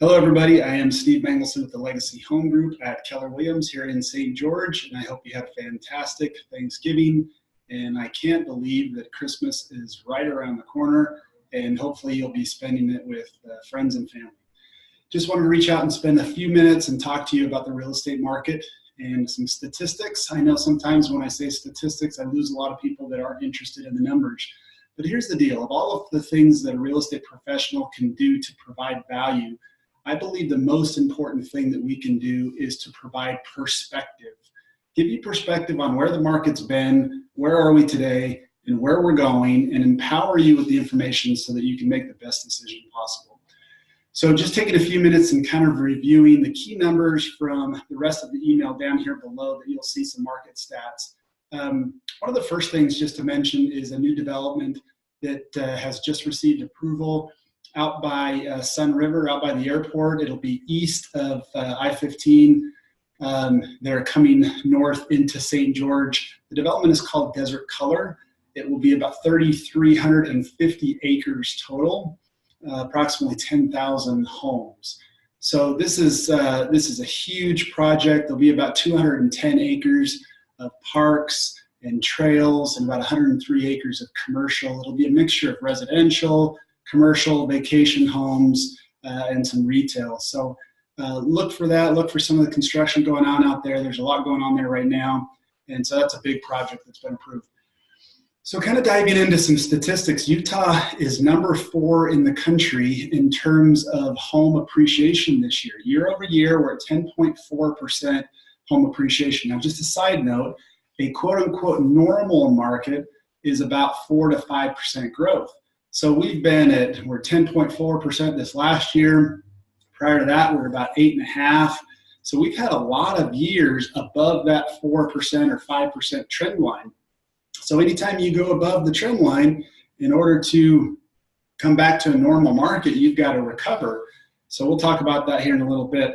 Hello, everybody. I am Steve Mangelson with the Legacy Home Group at Keller Williams here in St. George, and I hope you had a fantastic Thanksgiving. And I can't believe that Christmas is right around the corner, and hopefully you'll be spending it with friends and family. Just wanted to reach out and spend a few minutes and talk to you about the real estate market and some statistics. I know sometimes when I say statistics, I lose a lot of people that aren't interested in the numbers. But here's the deal. Of all of the things that a real estate professional can do to provide value, I believe the most important thing that we can do is to provide perspective. Give you perspective on where the market's been, where are we today, and where we're going, and empower you with the information so that you can make the best decision possible. So just taking a few minutes and kind of reviewing the key numbers from the rest of the email down here below that you'll see some market stats. One of the first things just to mention is a new development that has just received approval out by Sun River, out by the airport. It'll be east of I-15. They're coming north into St. George. The development is called Desert Color. It will be about 3,350 acres total, approximately 10,000 homes. So this is a huge project. There'll be about 210 acres of parks and trails and about 103 acres of commercial. It'll be a mixture of residential, commercial, vacation homes, and some retail. So look for that. Look for some of the construction going on out there. There's a lot going on there right now. And so that's a big project that's been approved. So kind of diving into some statistics, Utah is number 4 in the country in terms of home appreciation this year. Year over year, we're at 10.4% home appreciation. Now, just a side note, a quote unquote normal market is about 4 to 5% growth. So we're 10.4% this last year. Prior to that, we're about 8.5%. So we've had a lot of years above that 4% or 5% trend line. So anytime you go above the trend line, in order to come back to a normal market, you've got to recover. So we'll talk about that here in a little bit.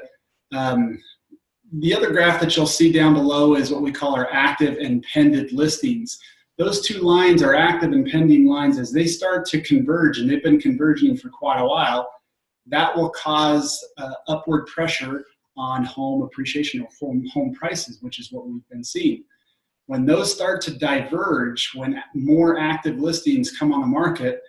The other graph that you'll see down below is what we call our active and pending listings. Those two lines are active and pending lines. As they start to converge, and they've been converging for quite a while, that will cause upward pressure on home appreciation or home prices, which is what we've been seeing. When those start to diverge, when more active listings come on the market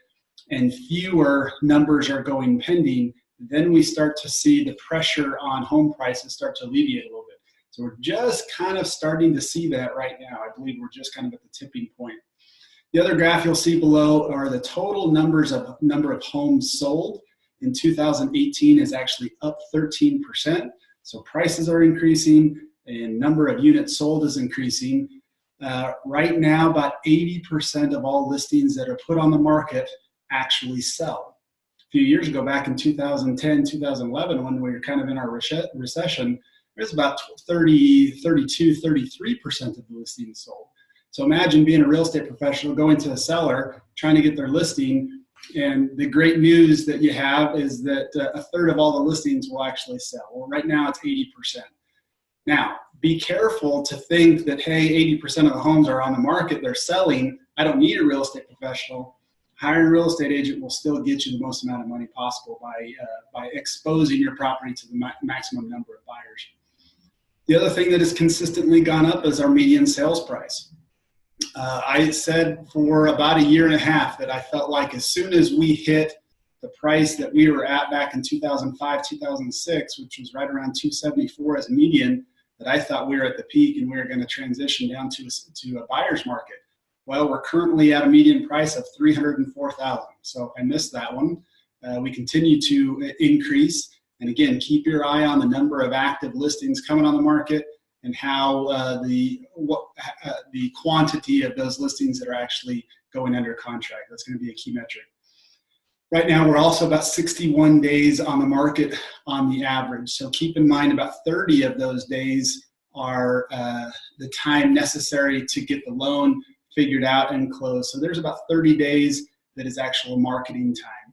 and fewer numbers are going pending, then we start to see the pressure on home prices start to alleviate a little bit. So we're just kind of starting to see that right now. I believe we're just kind of at the tipping point. The other graph you'll see below are the total number of homes sold. In 2018 is actually up 13%. So prices are increasing and number of units sold is increasing. Right now, about 80% of all listings that are put on the market actually sell. A few years ago, back in 2010, 2011, when we were kind of in our recession, there's about 32, 33% of the listings sold. So imagine being a real estate professional, going to a seller, trying to get their listing, and the great news that you have is that a third of all the listings will actually sell. Well, right now it's 80%. Now, be careful to think that, hey, 80% of the homes are on the market, they're selling, I don't need a real estate professional. Hiring a real estate agent will still get you the most amount of money possible by exposing your property to the maximum number of buyers. The other thing that has consistently gone up is our median sales price. I said for about a year and a half that I felt like as soon as we hit the price that we were at back in 2005, 2006, which was right around 274 as a median, that I thought we were at the peak and we were going to transition down to a buyer's market. Well, we're currently at a median price of $304,000. So I missed that one. We continue to increase. And again, keep your eye on the number of active listings coming on the market and how the quantity of those listings that are actually going under contract. That's going to be a key metric. Right now, we're also about 61 days on the market on the average. So keep in mind about 30 of those days are the time necessary to get the loan figured out and closed. So there's about 30 days that is actual marketing time.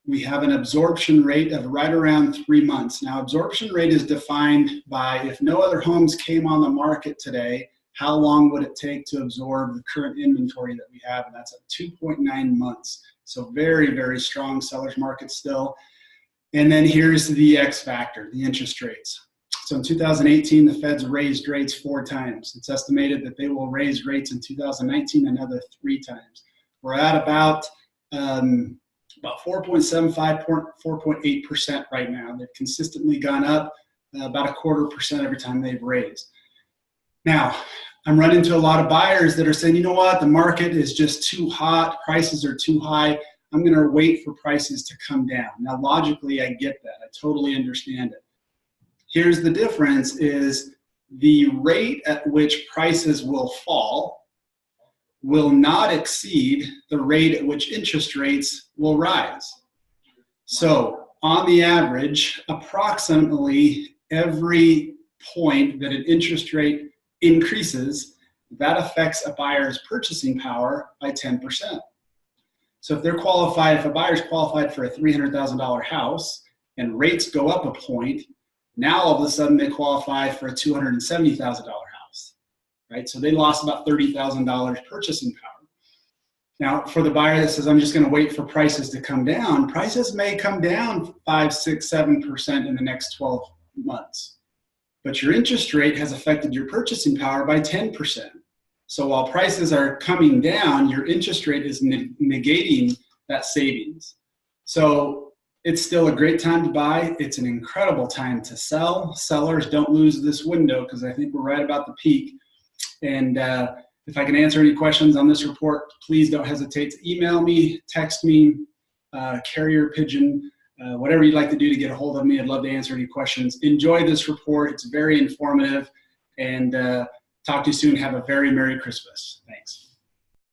We have an absorption rate of right around 3 months. Now, absorption rate is defined by if no other homes came on the market today, how long would it take to absorb the current inventory that we have? And that's at 2.9 months. So very, very strong seller's market still. And then here's the X factor, the interest rates. So in 2018, the Feds raised rates 4 times. It's estimated that they will raise rates in 2019 another 3 times. We're at about 4.75, 4.8% right now. They've consistently gone up about 0.25% every time they've raised. Now, I'm running into a lot of buyers that are saying, you know what, the market is just too hot, prices are too high, I'm going to wait for prices to come down. Now, logically, I get that. I totally understand it. Here's the difference is the rate at which prices will fall will not exceed the rate at which interest rates will rise. So on the average, approximately every point that an interest rate increases, that affects a buyer's purchasing power by 10%. So if they're qualified, if a buyer's qualified for a $300,000 house and rates go up a point, now all of a sudden they qualify for a $270,000 house, right? So they lost about $30,000 purchasing power. Now for the buyer that says, I'm just gonna wait for prices to come down, prices may come down 5, 6, 7% in the next 12 months. But your interest rate has affected your purchasing power by 10%. So while prices are coming down, your interest rate is negating that savings. So it's still a great time to buy. It's an incredible time to sell. Sellers, don't lose this window because I think we're right about the peak. And if I can answer any questions on this report, please don't hesitate to email me, text me, carrier pigeon, whatever you'd like to do to get a hold of me. I'd love to answer any questions. Enjoy this report. It's very informative. And talk to you soon. Have a very Merry Christmas. Thanks.